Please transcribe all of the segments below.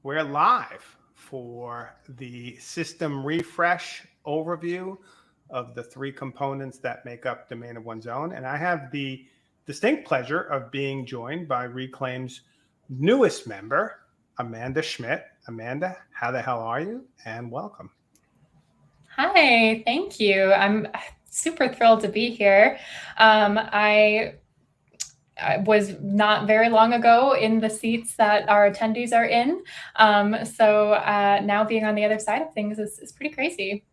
We're live for the system refresh overview of the three components that make up Domain of One's Own. And I have the distinct pleasure of being joined by Reclaim's newest member, Amanda Schmidt. Amanda, how the hell are you? And welcome. Hi, thank you. I'm super thrilled to be here. I was not very long ago in the seats that our attendees are in. So now being on the other side of things is pretty crazy.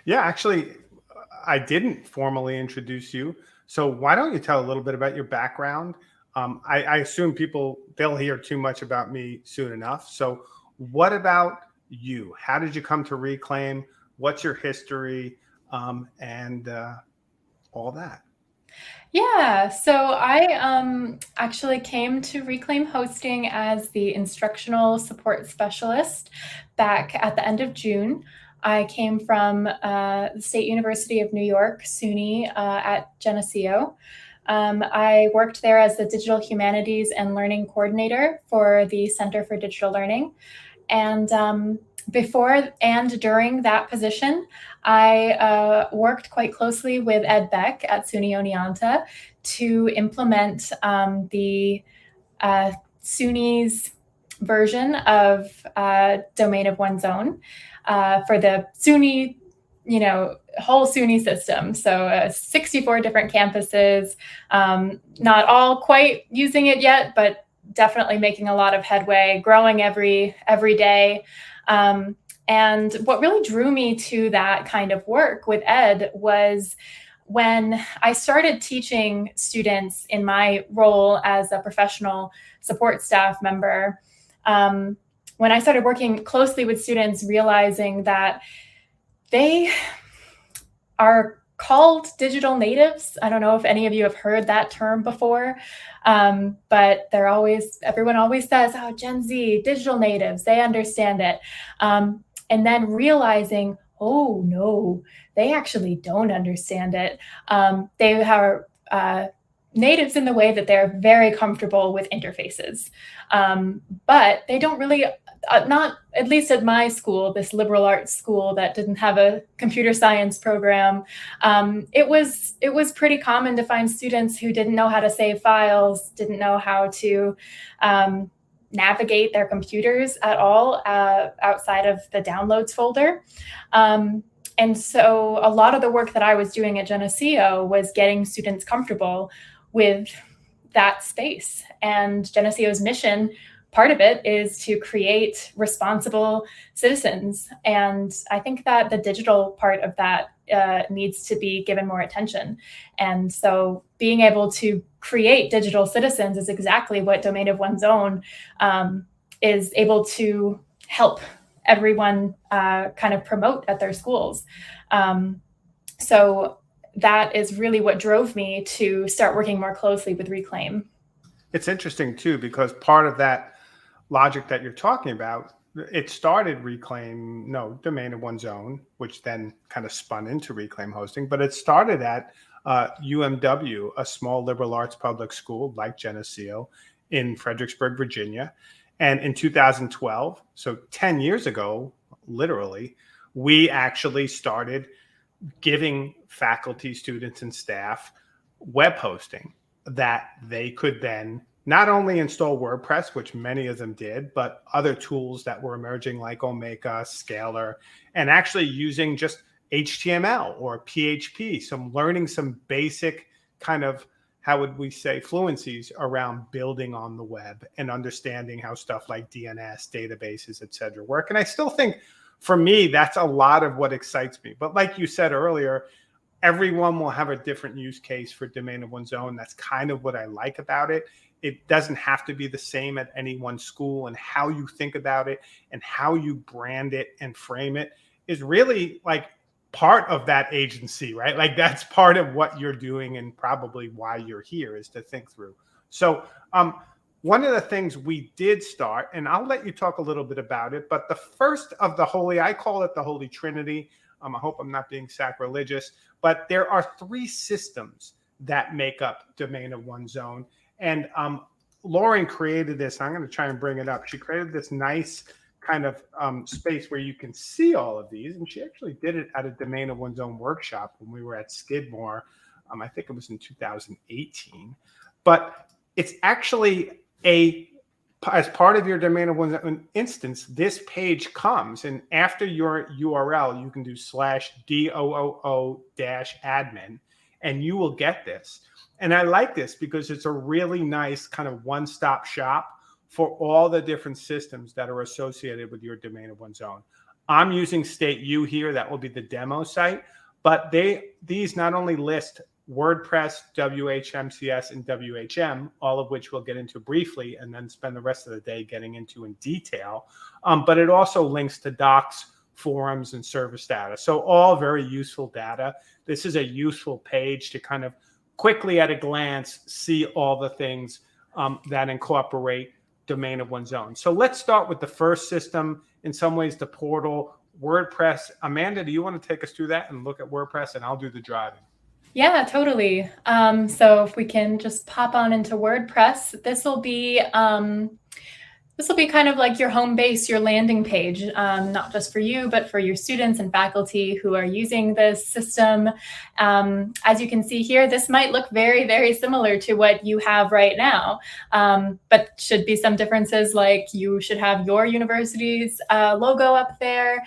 Yeah, actually, I didn't formally introduce you. So why don't you tell a little bit about your background? I assume they'll hear too much about me soon enough. So what about you? How did you come to Reclaim? What's your history? And all that. Yeah, so I actually came to Reclaim Hosting as the instructional support specialist back at the end of June. I came from the State University of New York, SUNY, at Geneseo. I worked there as the Digital Humanities and Learning Coordinator for the Center for Digital Learning. And before and during that position, I worked quite closely with Ed Beck at SUNY Oneonta to implement the SUNY's version of Domain of One's Own for the SUNY, whole SUNY system. So 64 different campuses, not all quite using it yet, but definitely making a lot of headway, growing every day. And what really drew me to that kind of work with Ed was when I started teaching students in my role as a professional support staff member. When I started working closely with students, realizing that they are called digital natives. I don't know if any of you have heard that term before, but everyone always says, oh, Gen Z, digital natives, they understand it. And then realizing, oh, no, they actually don't understand it. They are natives in the way that they're very comfortable with interfaces, but they don't really, not at least at my school, this liberal arts school that didn't have a computer science program. It was pretty common to find students who didn't know how to save files, didn't know how to navigate their computers at all outside of the downloads folder. And so a lot of the work that I was doing at Geneseo was getting students comfortable with that space. And Geneseo's mission, part of it, is to create responsible citizens. And I think that the digital part of that needs to be given more attention. And so being able to create digital citizens is exactly what Domain of One's Own is able to help everyone kind of promote at their schools. So that is really what drove me to start working more closely with Reclaim. It's interesting too, because part of that logic that you're talking about, it started Domain of One's Own, which then kind of spun into Reclaim Hosting, but it started at UMW, a small liberal arts public school like Geneseo in Fredericksburg, Virginia. And in 2012, so 10 years ago, literally, we actually started giving faculty, students, and staff web hosting that they could then not only install WordPress, which many of them did, but other tools that were emerging like Omeka, Scalar, and actually using just HTML or PHP, learning some basic kind of, how would we say, fluencies around building on the web and understanding how stuff like DNS, databases, et cetera, work. And I still think, for me, that's a lot of what excites me. But like you said earlier, everyone will have a different use case for Domain of One's Own. That's kind of what I like about it. It doesn't have to be the same at any one school, and how you think about it and how you brand it and frame it is really like part of that agency, right? Like that's part of what you're doing and probably why you're here, is to think through. So one of the things we did start, and I'll let you talk a little bit about it, but the first of the holy, I call it the Holy Trinity. I hope I'm not being sacrilegious, but there are three systems that make up Domain of One's Own. And Lauren created this. I'm going to try and bring it up. She created this nice kind of space where you can see all of these. And she actually did it at a Domain of One's Own workshop when we were at Skidmore. I think it was in 2018. But it's actually as part of your Domain of One's Own instance, this page comes, and after your URL, you can do /DOOO-admin, and you will get this. And I like this because it's a really nice kind of one-stop shop for all the different systems that are associated with your Domain of One's Own. I'm using State U here. That will be the demo site. But these not only list WordPress, WHMCS, and WHM, all of which we'll get into briefly and then spend the rest of the day getting into in detail. But it also links to docs, forums, and service data. So all very useful data. This is a useful page to kind of quickly at a glance see all the things that incorporate Domain of One's Own. So let's start with the first system, in some ways the portal, WordPress. Amanda, do you want to take us through that and look at WordPress, and I'll do the driving? Yeah, totally. So if we can just pop on into WordPress, this will be kind of like your home base, your landing page, not just for you, but for your students and faculty who are using this system. As you can see here, this might look very, very similar to what you have right now, but should be some differences, like you should have your university's logo up there,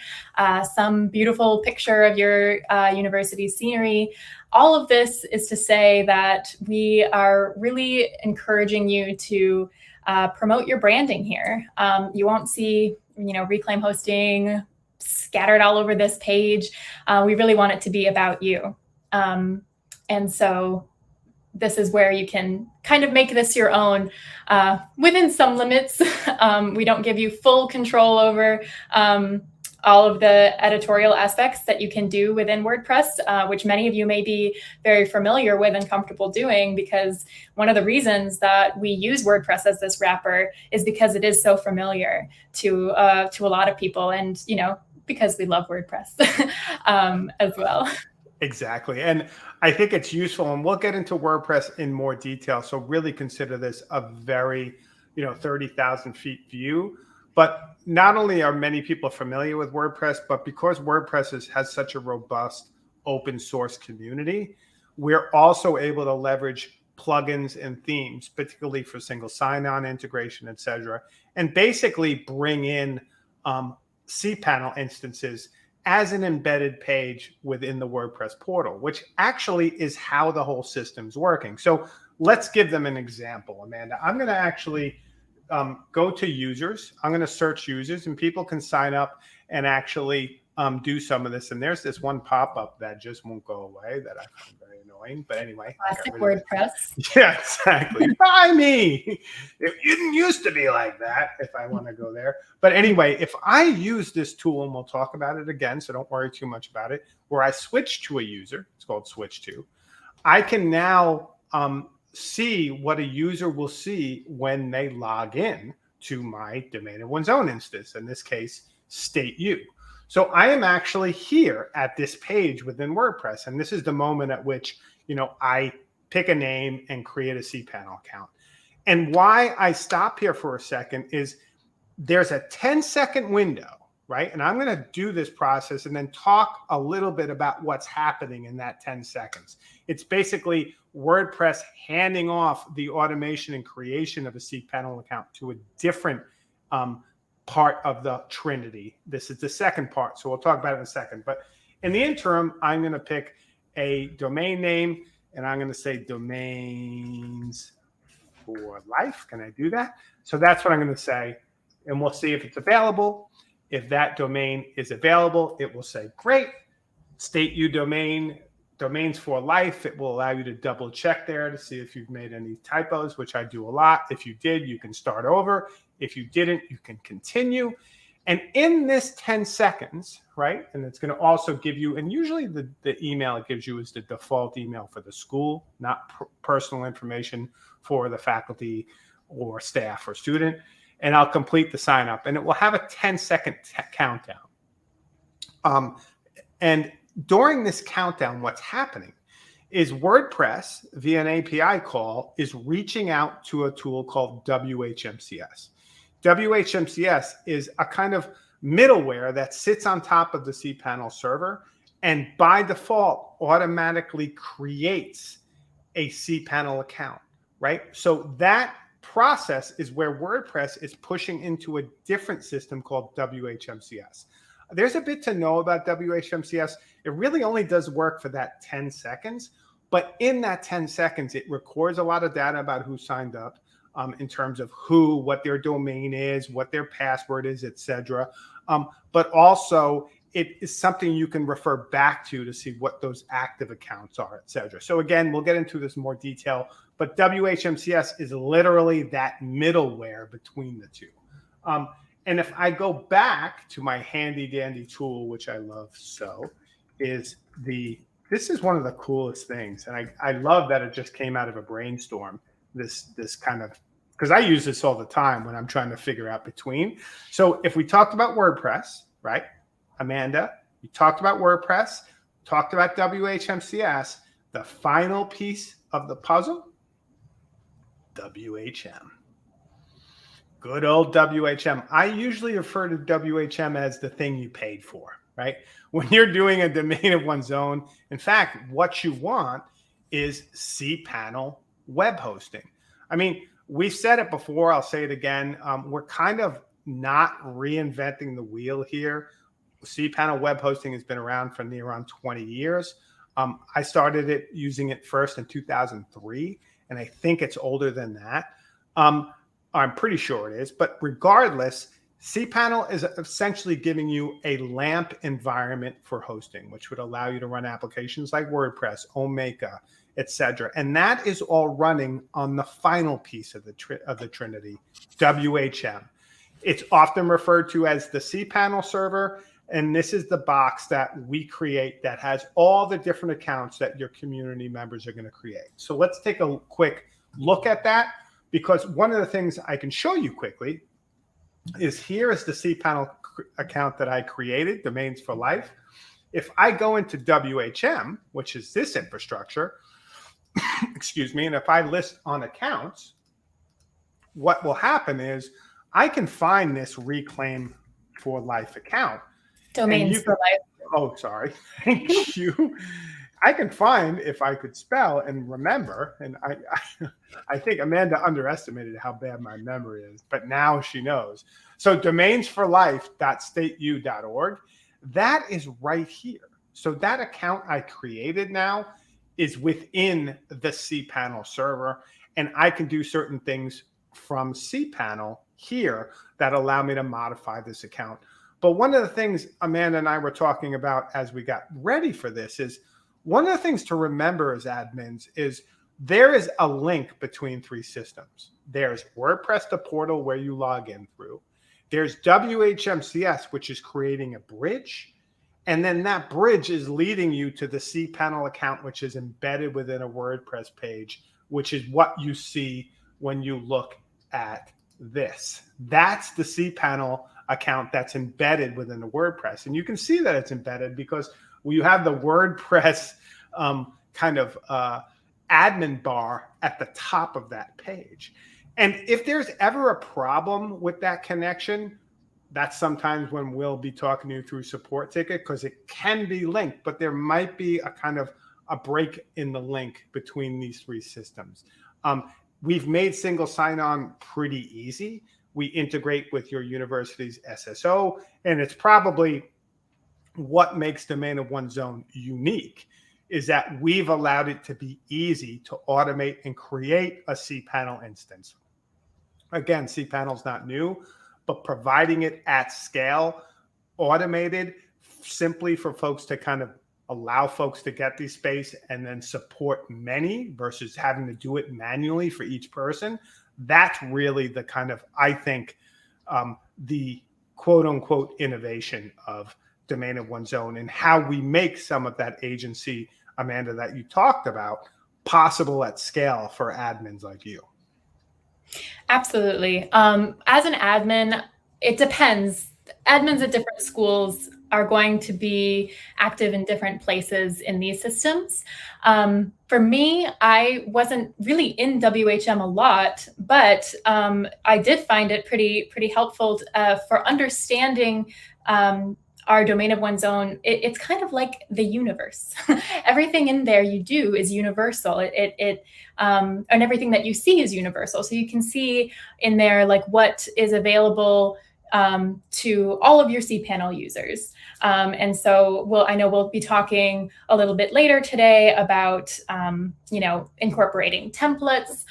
some beautiful picture of your university's scenery. All of this is to say that we are really encouraging you to promote your branding here. You won't see, Reclaim Hosting scattered all over this page. We really want it to be about you. And so this is where you can kind of make this your own within some limits. We don't give you full control over all of the editorial aspects that you can do within WordPress, which many of you may be very familiar with and comfortable doing, because one of the reasons that we use WordPress as this wrapper is because it is so familiar to a lot of people, and because we love WordPress as well. Exactly. And I think it's useful, and we'll get into WordPress in more detail. So really consider this a very, 30,000 feet view. But not only are many people familiar with WordPress, but because WordPress has such a robust open source community, we're also able to leverage plugins and themes, particularly for single sign-on integration, et cetera, and basically bring in cPanel instances as an embedded page within the WordPress portal, which actually is how the whole system's working. So let's give them an example, Amanda. I'm going to actually go to users. I'm going to search users, and people can sign up and actually do some of this. And there's this one pop-up that just won't go away that I find very annoying. But anyway. Classic WordPress. Yeah, exactly. Buy me. It didn't used to be like that, if I want to go there. But anyway, if I use this tool, and we'll talk about it again, so don't worry too much about it, where I switch to a user, it's called switch to, I can now see what a user will see when they log in to my Domain of One's Own instance, in this case, State U. So I am actually here at this page within WordPress, and this is the moment at which, I pick a name and create a cPanel account. And why I stop here for a second is there's a 10-second window, right? And I'm going to do this process and then talk a little bit about what's happening in that 10 seconds. It's basically WordPress handing off the automation and creation of a cPanel account to a different part of the Trinity. This is the second part, so we'll talk about it in a second. But in the interim, I'm going to pick a domain name, and I'm going to say Domains for Life. Can I do that? So that's what I'm going to say, and we'll see if it's available. If that domain is available, it will say, great, State U domain, Domains for Life. It will allow you to double check there to see if you've made any typos, which I do a lot. If you did, you can start over. If you didn't, you can continue. And in this 10 seconds, right, and it's going to also give you, and usually the email it gives you is the default email for the school, not personal information for the faculty or staff or student. And I'll complete the sign up, and it will have a 10-second countdown. And during this countdown, what's happening is WordPress, via an API call, is reaching out to a tool called WHMCS. WHMCS is a kind of middleware that sits on top of the cPanel server and by default automatically creates a cPanel account, right? So that process is where WordPress is pushing into a different system called WHMCS. There's a bit to know about WHMCS. It really only does work for that 10 seconds, but in that 10 seconds, it records a lot of data about who signed up in terms of who, what their domain is, what their password is, etc. But also it is something you can refer back to see what those active accounts are, etc. So again, we'll get into this in more detail, but WHMCS is literally that middleware between the two. And if I go back to my handy dandy tool, which I love so, this is one of the coolest things. And I love that it just came out of a brainstorm, this kind of, because I use this all the time when I'm trying to figure out between. So if we talked about WordPress, right? Amanda, you talked about WordPress, talked about WHMCS, the final piece of the puzzle, WHM. Good old WHM. I usually refer to WHM as the thing you paid for, right? When you're doing a domain of one's own, in fact, what you want is cPanel web hosting. I mean, we've said it before, I'll say it again. We're kind of not reinventing the wheel here. cPanel web hosting has been around for near on 20 years. I started using it first in 2003, and I think it's older than that. I'm pretty sure it is, but regardless, cPanel is essentially giving you a LAMP environment for hosting, which would allow you to run applications like WordPress, Omeka, etc. And that is all running on the final piece of the Trinity, WHM. It's often referred to as the cPanel server, and this is the box that we create that has all the different accounts that your community members are going to create. So let's take a quick look at that, because one of the things I can show you quickly is here is the cPanel account that I created, Domains for Life. If I go into WHM, which is this infrastructure, excuse me, and if I list on accounts, what will happen is I can find this Reclaim for Life account. Domains for Life. Oh, sorry. Thank you. I can find, if I could spell and remember, and I think Amanda underestimated how bad my memory is, but now she knows. So domainsforlife.stateu.org, that is right here. So that account I created now is within the cPanel server, and I can do certain things from cPanel here that allow me to modify this account. But one of the things Amanda and I were talking about as we got ready for this is one of the things to remember as admins is there is a link between three systems. There's WordPress, the portal where you log in through. There's WHMCS, which is creating a bridge. And then that bridge is leading you to the cPanel account, which is embedded within a WordPress page, which is what you see when you look at this. That's the cPanel account that's embedded within the WordPress. And you can see that it's embedded because you have the WordPress kind of admin bar at the top of that page. And if there's ever a problem with that connection, that's sometimes when we'll be talking to you through support ticket, because it can be linked, but there might be a kind of a break in the link between these three systems. We've made single sign-on pretty easy. We integrate with your university's SSO, and it's probably what makes Domain of One's Own unique is that we've allowed it to be easy to automate and create a cPanel instance. Again, cPanel is not new, but providing it at scale, automated, simply for folks to kind of allow folks to get the space and then support many versus having to do it manually for each person. That's really the kind of, I think, the quote unquote innovation of Domain of One's Own and how we make some of that agency, Amanda, that you talked about, possible at scale for admins like you. Absolutely. As an admin, it depends. Admins at different schools are going to be active in different places in these systems. For me, I wasn't really in WHM a lot, but I did find it pretty helpful for understanding our domain of one's own. It's kind of like the universe. Everything in there you do is universal. And everything that you see is universal. So you can see in there like what is available to all of your cPanel users. And so I know we'll be talking a little bit later today about, incorporating templates,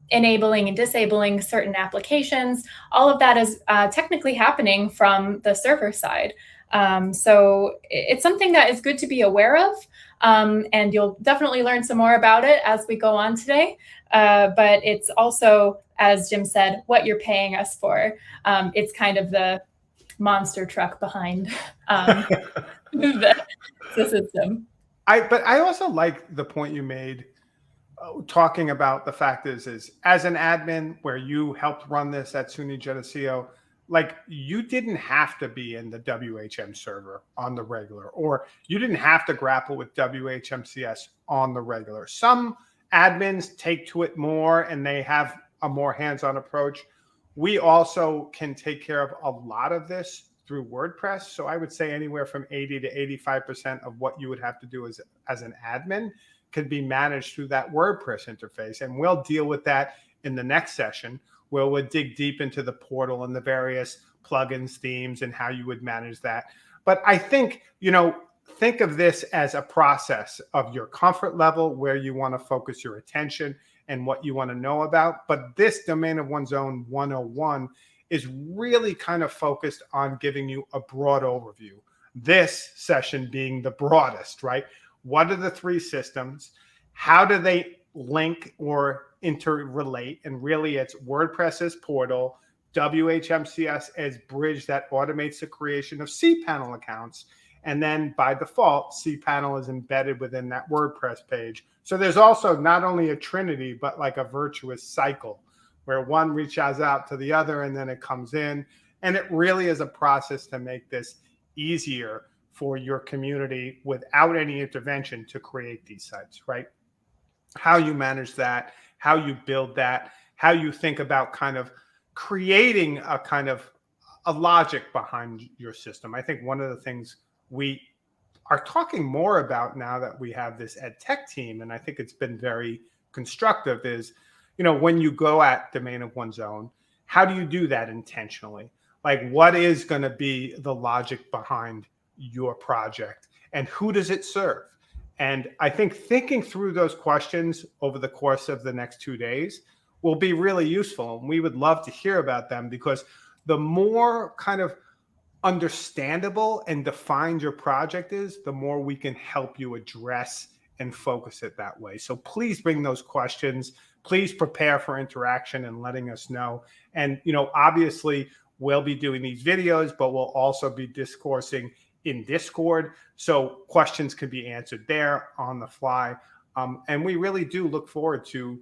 enabling and disabling certain applications. All of that is technically happening from the server side. So it's something that is good to be aware of. And you'll definitely learn some more about it as we go on today. But it's also, as Jim said, what you're paying us for. It's kind of the monster truck behind the system. But I also like the point you made, talking about the fact is as an admin where you helped run this at SUNY Geneseo, like you didn't have to be in the WHM server on the regular, or you didn't have to grapple with WHMCS on the regular. Some admins take to it more and they have a more hands-on approach. We also can take care of a lot of this through WordPress. So I would say anywhere from 80 to 85% of what you would have to do as an admin could be managed through that WordPress interface. And we'll deal with that in the next session, where we'll dig deep into the portal and the various plugins, themes, and how you would manage that. But I think, think of this as a process of your comfort level, where you want to focus your attention and what you want to know about. But this domain of one's own 101 is really kind of focused on giving you a broad overview. This session being the broadest, right? What are the three systems? How do they link or interrelate? And really it's WordPress's portal, WHMCS as bridge that automates the creation of cPanel accounts. And then by default, cPanel is embedded within that WordPress page. So there's also not only a trinity, but like a virtuous cycle where one reaches out to the other and then it comes in. And it really is a process to make this easier for your community without any intervention to create these sites, right? How you manage that, how you build that, how you think about kind of creating a logic behind your system. I think one of the things we are talking more about now that we have this ed tech team, and I think it's been very constructive, is, when you go at domain of one's own, how do you do that intentionally? Like, what is going to be the logic behind your project and who does it serve? And I think thinking through those questions over the course of the next 2 days will be really useful. And we would love to hear about them, because the more kind of understandable and defined your project is, the more we can help you address and focus it that way. So please bring those questions. Please prepare for interaction and letting us know. And, obviously we'll be doing these videos, but we'll also be discoursing in Discord. So questions can be answered there on the fly. And we really do look forward to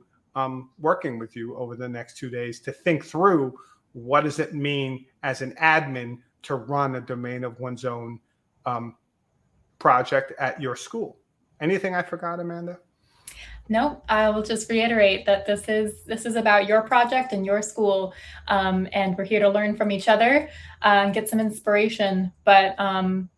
working with you over the next 2 days to think through what does it mean as an admin to run a domain of one's own project at your school. Anything I forgot, Amanda? No, I will just reiterate that this is about your project and your school, and we're here to learn from each other and get some inspiration. But I'm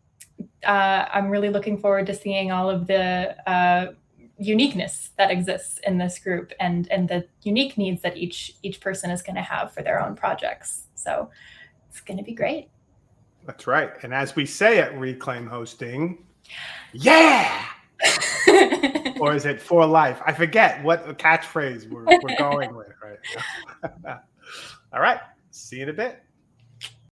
really looking forward to seeing all of the uniqueness that exists in this group and the unique needs that each person is going to have for their own projects. So it's going to be great. That's right. And as we say at Reclaim Hosting, yeah! Or is it for life? I forget what catchphrase we're going with right now. All right. See you in a bit.